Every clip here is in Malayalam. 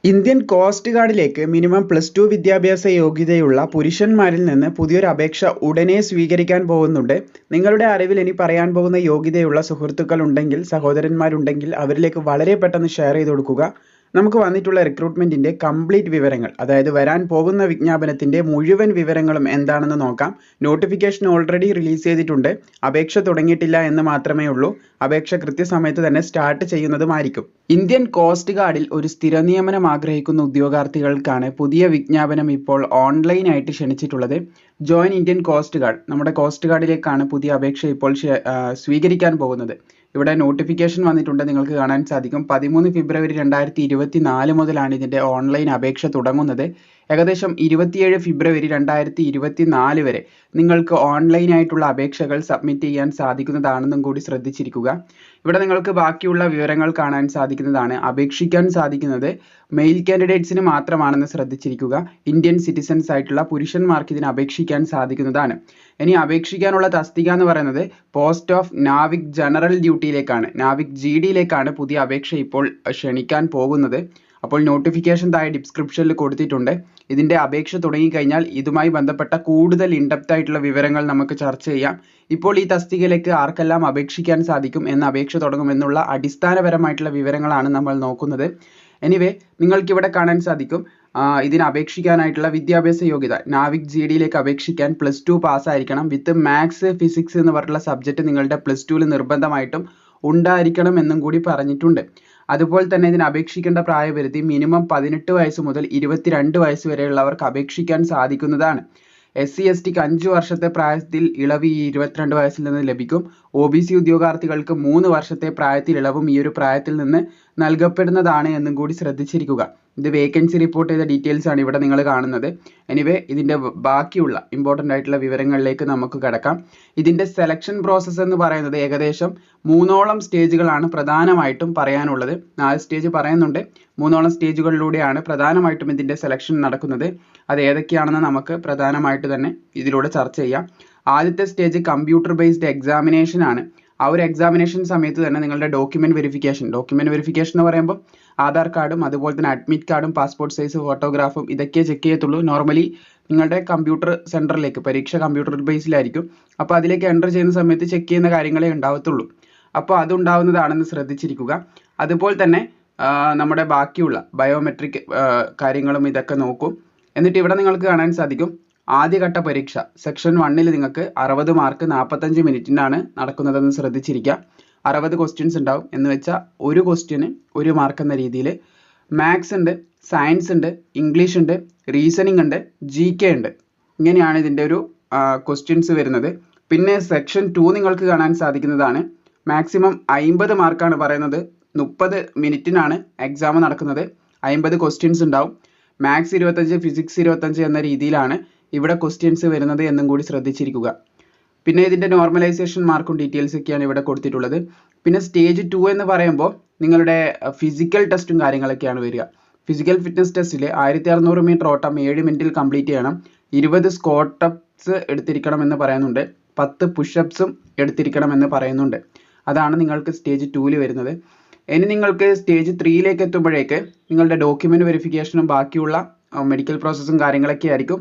ഇന്ത്യൻ കോസ്റ്റ് ഗാർഡിലേക്ക് മിനിമം +2 വിദ്യാഭ്യാസ യോഗ്യതയുള്ള പുരുഷന്മാരിൽ നിന്ന് പുതിയൊരു അപേക്ഷ ഉടനെ സ്വീകരിക്കാൻ പോകുന്നുണ്ട്. നിങ്ങളുടെ അറിവിൽ ഇനി പറയാൻ പോകുന്ന യോഗ്യതയുള്ള സുഹൃത്തുക്കൾ ഉണ്ടെങ്കിൽ, സഹോദരന്മാരുണ്ടെങ്കിൽ അവരിലേക്ക് വളരെ പെട്ടെന്ന് ഷെയർ ചെയ്ത് കൊടുക്കുക. നമുക്ക് വന്നിട്ടുള്ള റിക്രൂട്ട്മെന്റിന്റെ കംപ്ലീറ്റ് വിവരങ്ങൾ, അതായത് വരാൻ പോകുന്ന വിജ്ഞാപനത്തിന്റെ മുഴുവൻ വിവരങ്ങളും എന്താണെന്ന് നോക്കാം. നോട്ടിഫിക്കേഷൻ ഓൾറെഡി റിലീസ് ചെയ്തിട്ടുണ്ട്. അപേക്ഷ തുടങ്ങിയിട്ടില്ല എന്ന് മാത്രമേ ഉള്ളൂ. അപേക്ഷ കൃത്യസമയത്ത് തന്നെ സ്റ്റാർട്ട് ചെയ്യുന്നതുമായിരിക്കും. ഇന്ത്യൻ കോസ്റ്റ് ഗാർഡിൽ ഒരു സ്ഥിര നിയമനം ആഗ്രഹിക്കുന്ന ഉദ്യോഗാർത്ഥികൾക്കാണ് പുതിയ വിജ്ഞാപനം ഇപ്പോൾ ഓൺലൈനായിട്ട് ക്ഷണിച്ചിട്ടുള്ളത്. ജോയിൻ ഇന്ത്യൻ കോസ്റ്റ് ഗാർഡ്, നമ്മുടെ കോസ്റ്റ് ഗാർഡിലേക്കാണ് പുതിയ അപേക്ഷ ഇപ്പോൾ സ്വീകരിക്കാൻ പോകുന്നത്. ഇവിടെ നോട്ടിഫിക്കേഷൻ വന്നിട്ടുണ്ട്, നിങ്ങൾക്ക് കാണാൻ സാധിക്കും. 13 ഫെബ്രുവരി 2024 മുതലാണ് ഇതിൻ്റെ ഓൺലൈൻ അപേക്ഷ തുടങ്ങുന്നത്. ഏകദേശം 27 ഫെബ്രുവരി 2024 വരെ നിങ്ങൾക്ക് ഓൺലൈനായിട്ടുള്ള അപേക്ഷകൾ സബ്മിറ്റ് ചെയ്യാൻ സാധിക്കുന്നതാണെന്നും കൂടി ശ്രദ്ധിച്ചിരിക്കുക. ഇവിടെ നിങ്ങൾക്ക് ബാക്കിയുള്ള വിവരങ്ങൾ കാണാൻ സാധിക്കുന്നതാണ്. അപേക്ഷിക്കാൻ സാധിക്കുന്നത് മെയിൽ കാൻഡിഡേറ്റ്സിന് മാത്രമാണെന്ന് ശ്രദ്ധിച്ചിരിക്കുക. ഇന്ത്യൻ സിറ്റിസൺസ് ആയിട്ടുള്ള പുരുഷന്മാർക്ക് ഇതിന് അപേക്ഷിക്കാൻ സാധിക്കുന്നതാണ്. ഇനി അപേക്ഷിക്കാനുള്ള തസ്തിക എന്ന് പറയുന്നത് പോസ്റ്റ് ഓഫ് നാവിക് ജനറൽ ഡ്യൂട്ടിയിലേക്കാണ്, നാവിക് GDയിലേക്കാണ് പുതിയ അപേക്ഷ ഇപ്പോൾ ക്ഷണിക്കാൻ പോകുന്നത്. അപ്പോൾ നോട്ടിഫിക്കേഷൻ താഴെ ഡിസ്ക്രിപ്ഷനിൽ കൊടുത്തിട്ടുണ്ട്. ഇതിൻ്റെ അപേക്ഷ തുടങ്ങിക്കഴിഞ്ഞാൽ ഇതുമായി ബന്ധപ്പെട്ട കൂടുതൽ ഇൻഡെപ്ത് ആയിട്ടുള്ള വിവരങ്ങൾ നമുക്ക് ചർച്ച ചെയ്യാം. ഇപ്പോൾ ഈ തസ്തികയിലേക്ക് ആർക്കെല്ലാം അപേക്ഷിക്കാൻ സാധിക്കും, എന്ന് അപേക്ഷ തുടങ്ങുമെന്നുള്ള അടിസ്ഥാനപരമായിട്ടുള്ള വിവരങ്ങളാണ് നമ്മൾ നോക്കുന്നത്. എനിവേ, നിങ്ങൾക്കിവിടെ കാണാൻ സാധിക്കും ഇതിന് അപേക്ഷിക്കാനായിട്ടുള്ള വിദ്യാഭ്യാസ യോഗ്യത. നാവിക് GDയിലേക്ക് അപേക്ഷിക്കാൻ +2 പാസ്സായിരിക്കണം. വിത്ത് മാത്സ്, ഫിസിക്സ് എന്ന് പറഞ്ഞിട്ടുള്ള സബ്ജക്റ്റ് നിങ്ങളുടെ +2ൽ നിർബന്ധമായിട്ടും ഉണ്ടായിരിക്കണം എന്നും കൂടി പറഞ്ഞിട്ടുണ്ട്. അതുപോലെ തന്നെ ഇതിന് അപേക്ഷിക്കേണ്ട പ്രായപരിധി മിനിമം 18 വയസ്സ് മുതൽ 22 വയസ്സ് വരെയുള്ളവർക്ക് അപേക്ഷിക്കാൻ സാധിക്കുന്നതാണ്. SC/STക്ക് 5 വർഷത്തെ പ്രായത്തിൽ ഇളവ് ഈ 22 വയസ്സിൽ നിന്ന് ലഭിക്കും. OBC ഉദ്യോഗാർത്ഥികൾക്ക് 3 വർഷത്തെ പ്രായത്തിൽ ഇളവും ഈ ഒരു പ്രായത്തിൽ നിന്ന് നൽകപ്പെടുന്നതാണ് എന്നും കൂടി ശ്രദ്ധിച്ചിരിക്കുക. ഇത് വേക്കൻസി റിപ്പോർട്ട് ചെയ്ത ഡീറ്റെയിൽസ് ആണ് ഇവിടെ നിങ്ങൾ കാണുന്നത്. എനിവേ, ഇതിൻ്റെ ബാക്കിയുള്ള ഇമ്പോർട്ടൻ്റ് ആയിട്ടുള്ള വിവരങ്ങളിലേക്ക് നമുക്ക് കടക്കാം. ഇതിൻ്റെ സെലക്ഷൻ പ്രോസസ്സ് എന്ന് പറയുന്നത് ഏകദേശം 3ഓളം സ്റ്റേജുകളാണ് പ്രധാനമായിട്ടും പറയാനുള്ളത്. 4 സ്റ്റേജ് പറയുന്നുണ്ട്, 3ഓളം സ്റ്റേജുകളിലൂടെയാണ് പ്രധാനമായിട്ടും ഇതിൻ്റെ സെലക്ഷൻ നടക്കുന്നത്. അത് ഏതൊക്കെയാണെന്ന് നമുക്ക് പ്രധാനമായിട്ട് തന്നെ ഇതിലൂടെ ചർച്ച ചെയ്യാം. ആദ്യത്തെ സ്റ്റേജ് കമ്പ്യൂട്ടർ ബേസ്ഡ് എക്സാമിനേഷൻ ആണ്. ആ ഒരു എക്സാമിനേഷൻ സമയത്ത് തന്നെ നിങ്ങളുടെ ഡോക്യുമെന്റ് വെരിഫിക്കേഷൻ എന്ന് പറയുമ്പോൾ ആധാർ കാർഡും അതുപോലെ തന്നെ അഡ്മിറ്റ് കാർഡും പാസ്പോർട്ട് സൈസ് ഫോട്ടോഗ്രാഫും ഇതൊക്കെ ചെക്ക് ചെയ്യത്തുള്ളൂ. നോർമലി നിങ്ങളുടെ കമ്പ്യൂട്ടർ സെൻറ്ററിലേക്ക്, പരീക്ഷ കമ്പ്യൂട്ടർ ബേസിലായിരിക്കും, അപ്പോൾ അതിലേക്ക് എൻ്റർ ചെയ്യുന്ന സമയത്ത് ചെക്ക് ചെയ്യുന്ന കാര്യങ്ങളെ ഉണ്ടാവത്തുള്ളൂ. അപ്പോൾ അതുണ്ടാവുന്നതാണെന്ന് ശ്രദ്ധിച്ചിരിക്കുക. അതുപോലെ തന്നെ നമ്മുടെ ബാക്കിയുള്ള ബയോമെട്രിക് കാര്യങ്ങളും ഇതൊക്കെ നോക്കും. എന്നിട്ട് ഇവിടെ നിങ്ങൾക്ക് കാണാൻ സാധിക്കും ആദ്യഘട്ട പരീക്ഷ സെക്ഷൻ 1ൽ നിങ്ങൾക്ക് 60 മാർക്ക് 45 മിനിറ്റിനാണ് നടക്കുന്നതെന്ന് ശ്രദ്ധിച്ചിരിക്കുക. 60 ക്വസ്റ്റ്യൻസ് ഉണ്ടാവും. എന്ന് വെച്ചാൽ ഒരു ക്വസ്റ്റ്യന് 1 മാർക്ക് എന്ന രീതിയിൽ. മാത്സ് ഉണ്ട്, സയൻസ് ഉണ്ട്, ഇംഗ്ലീഷ് ഉണ്ട്, റീസണിങ് ഉണ്ട്, GK ഉണ്ട്. ഇങ്ങനെയാണ് ഇതിൻ്റെ ഒരു ക്വസ്റ്റ്യൻസ് വരുന്നത്. പിന്നെ സെക്ഷൻ 2 നിങ്ങൾക്ക് കാണാൻ സാധിക്കുന്നതാണ്. മാക്സിമം 50 മാർക്കാണ് പറയുന്നത്. 30 മിനിറ്റിനാണ് എക്സാം നടക്കുന്നത്. 50 ക്വസ്റ്റ്യൻസ് ഉണ്ടാവും. മാത്സ് 25, ഫിസിക്സ് 25 എന്ന രീതിയിലാണ് ഇവിടെ ക്വസ്റ്റ്യൻസ് വരുന്നത് എന്നും കൂടി ശ്രദ്ധിച്ചിരിക്കുക. പിന്നെ ഇതിൻ്റെ നോർമലൈസേഷൻ മാർക്കും ഡീറ്റെയിൽസ് ഒക്കെയാണ് ഇവിടെ കൊടുത്തിട്ടുള്ളത്. പിന്നെ സ്റ്റേജ് 2 എന്ന് പറയുമ്പോൾ നിങ്ങളുടെ ഫിസിക്കൽ ടെസ്റ്റും കാര്യങ്ങളൊക്കെയാണ് വരിക. ഫിസിക്കൽ ഫിറ്റ്നസ് ടെസ്റ്റിൽ 1600 മീറ്റർ ഓട്ടം 7 മിനിറ്റിൽ കംപ്ലീറ്റ് ചെയ്യണം. 20 സ്ക്വാട്ടപ്സ് എടുത്തിരിക്കണമെന്ന് പറയുന്നുണ്ട്. 10 പുഷപ്സും എടുത്തിരിക്കണമെന്ന് പറയുന്നുണ്ട്. അതാണ് നിങ്ങൾക്ക് സ്റ്റേജ് 2ൽ വരുന്നത്. ഇനി നിങ്ങൾക്ക് സ്റ്റേജ് 3ലേക്ക് എത്തുമ്പോഴേക്ക് നിങ്ങളുടെ ഡോക്യുമെന്റ് വെരിഫിക്കേഷനും ബാക്കിയുള്ള മെഡിക്കൽ പ്രോസസ്സും കാര്യങ്ങളൊക്കെ ആയിരിക്കും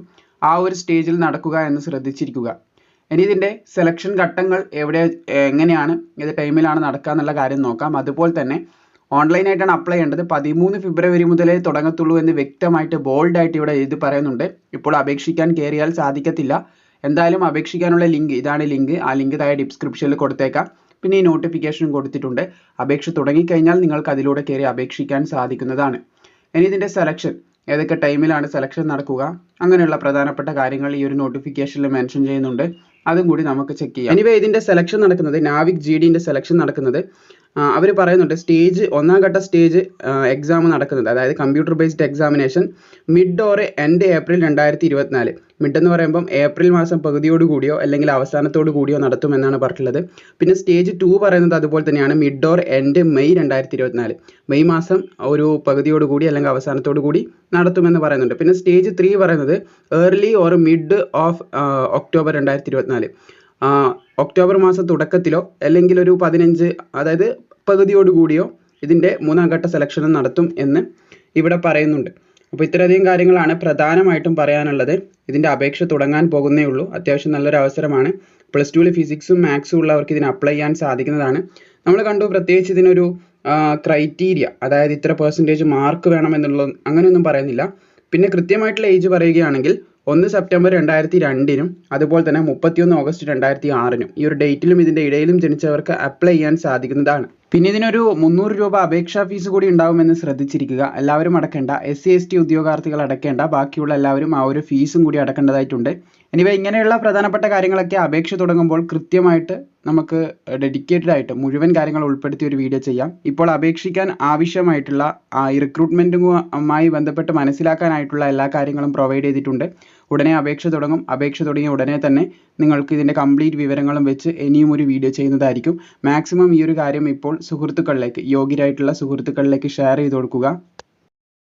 ആ ഒരു സ്റ്റേജിൽ നടക്കുക എന്ന് ശ്രദ്ധിച്ചിരിക്കുക. ഇനി ഇതിൻ്റെ സെലക്ഷൻ ഘട്ടങ്ങൾ എങ്ങനെയാണ്, ഏത് ടൈമിലാണ് നടക്കുക എന്നുള്ള കാര്യം നോക്കാം. അതുപോലെ തന്നെ ഓൺലൈനായിട്ടാണ് അപ്ലൈ ചെയ്യേണ്ടത്. 13 ഫെബ്രുവരി മുതലേ തുടങ്ങത്തുള്ളൂ എന്ന് വ്യക്തമായിട്ട് ബോൾഡായിട്ട് ഇവിടെ എഴുതി പറയുന്നുണ്ട്. ഇപ്പോൾ അപേക്ഷിക്കാൻ കയറിയാൽ സാധിക്കത്തില്ല. എന്തായാലും അപേക്ഷിക്കാനുള്ള ലിങ്ക്, ഇതാണ് ലിങ്ക്. ആ ലിങ്ക് താഴെ ഡിസ്ക്രിപ്ഷനിൽ കൊടുത്തേക്കാം. പിന്നെ ഈ നോട്ടിഫിക്കേഷനും കൊടുത്തിട്ടുണ്ട്. അപേക്ഷ തുടങ്ങിക്കഴിഞ്ഞാൽ നിങ്ങൾക്ക് അതിലൂടെ കയറി അപേക്ഷിക്കാൻ സാധിക്കുന്നതാണ്. ഇനി ഇതിൻ്റെ സെലക്ഷൻ, ഏതൊക്കെ ടൈമിലാണ് സെലക്ഷൻ നടക്കുക, അങ്ങനെയുള്ള പ്രധാനപ്പെട്ട കാര്യങ്ങൾ ഈ ഒരു നോട്ടിഫിക്കേഷനിൽ മെൻഷൻ ചെയ്യുന്നുണ്ട്. അതും കൂടി നമുക്ക് ചെക്ക് ചെയ്യാം. എനിവേ, ഇതിൻ്റെ സെലക്ഷൻ നടക്കുന്നത്, നാവിക് GDൻ്റെ സെലക്ഷൻ നടക്കുന്നത് അവർ പറയുന്നുണ്ട് സ്റ്റേജ് 1ാം ഘട്ട സ്റ്റേജ് എക്സാം നടക്കുന്നത്, അതായത് computer based examination mid or end April 2024. Mid എന്ന് പറയുമ്പം ഏപ്രിൽ മാസം പകുതിയോട് കൂടിയോ അല്ലെങ്കിൽ അവസാനത്തോടു കൂടിയോ നടത്തുമെന്നാണ് പറഞ്ഞിട്ടുള്ളത്. പിന്നെ സ്റ്റേജ് 2 പറയുന്നത് അതുപോലെ തന്നെയാണ്, mid or end May 2024. May മാസം ഒരു പകുതിയോട് കൂടി അല്ലെങ്കിൽ അവസാനത്തോടു കൂടി നടത്തുമെന്ന് പറയുന്നുണ്ട്. പിന്നെ സ്റ്റേജ് 3 പറയുന്നത് early or mid of October 2024. October മാസം തുടക്കത്തിലോ അല്ലെങ്കിൽ ഒരു 15, അതായത് പകുതിയോട് കൂടിയോ ഇതിൻ്റെ 3ാം ഘട്ട സെലക്ഷനും നടത്തും എന്ന് ഇവിടെ പറയുന്നുണ്ട്. അപ്പോൾ ഇത്രയധികം കാര്യങ്ങളാണ് പ്രധാനമായിട്ടും പറയാനുള്ളത്. ഇതിൻ്റെ അപേക്ഷ തുടങ്ങാൻ പോകുന്നേ ഉള്ളൂ. അത്യാവശ്യം നല്ലൊരു അവസരമാണ്. പ്ലസ് ടുവിൽ ഫിസിക്സും മാത്സും ഉള്ളവർക്ക് ഇതിന് അപ്ലൈ ചെയ്യാൻ സാധിക്കുന്നതാണ്. നമ്മൾ കണ്ടു പ്രത്യേകിച്ച് ഇതിനൊരു ക്രൈറ്റീരിയ, അതായത് ഇത്ര പെർസെൻറ്റേജ് മാർക്ക് വേണമെന്നുള്ള അങ്ങനെയൊന്നും പറയുന്നില്ല. പിന്നെ കൃത്യമായിട്ടുള്ള ഏജ് പറയുകയാണെങ്കിൽ 1 സെപ്റ്റംബർ 2002 അതുപോലെ തന്നെ 31 ഓഗസ്റ്റ് 2006 ഈ ഒരു ഡേറ്റിലും ഇതിൻ്റെ ഇടയിലും ജനിച്ചവർക്ക് അപ്ലൈ ചെയ്യാൻ സാധിക്കുന്നതാണ്. പിന്നെ ഇതിനൊരു 300 രൂപ അപേക്ഷാ ഫീസ് കൂടി ഉണ്ടാവുമെന്ന് ശ്രദ്ധിച്ചിരിക്കുക. എല്ലാവരും അടക്കേണ്ട, SC/ST ഉദ്യോഗാർത്ഥികൾ അടക്കേണ്ട, ബാക്കിയുള്ള എല്ലാവരും ആ ഒരു ഫീസും കൂടി അടക്കേണ്ടതായിട്ടുണ്ട്. എനിവേ ഇങ്ങനെയുള്ള പ്രധാനപ്പെട്ട കാര്യങ്ങളൊക്കെ അപേക്ഷ തുടങ്ങുമ്പോൾ കൃത്യമായിട്ട് നമുക്ക് ഡെഡിക്കേറ്റഡ് ആയിട്ട് മുഴുവൻ കാര്യങ്ങൾ ഉൾപ്പെടുത്തി ഒരു വീഡിയോ ചെയ്യാം. ഇപ്പോൾ അപേക്ഷിക്കാൻ ആവശ്യമായിട്ടുള്ള ഈ റിക്രൂട്ട്മെൻറ്റുമായി ബന്ധപ്പെട്ട് മനസ്സിലാക്കാനായിട്ടുള്ള എല്ലാ കാര്യങ്ങളും പ്രൊവൈഡ് ചെയ്തിട്ടുണ്ട്. ഉടനെ അപേക്ഷ തുടങ്ങും. അപേക്ഷ തുടങ്ങിയ ഉടനെ തന്നെ നിങ്ങൾക്ക് ഇതിൻ്റെ കംപ്ലീറ്റ് വിവരങ്ങളും വെച്ച് ഇനിയും ഒരു വീഡിയോ ചെയ്യുന്നതായിരിക്കും. മാക്സിമം ഈ ഒരു കാര്യം ഇപ്പോൾ സുഹൃത്തുക്കളിലേക്ക്, യോഗ്യരായിട്ടുള്ള സുഹൃത്തുക്കളിലേക്ക് ഷെയർ ചെയ്ത് കൊടുക്കുക.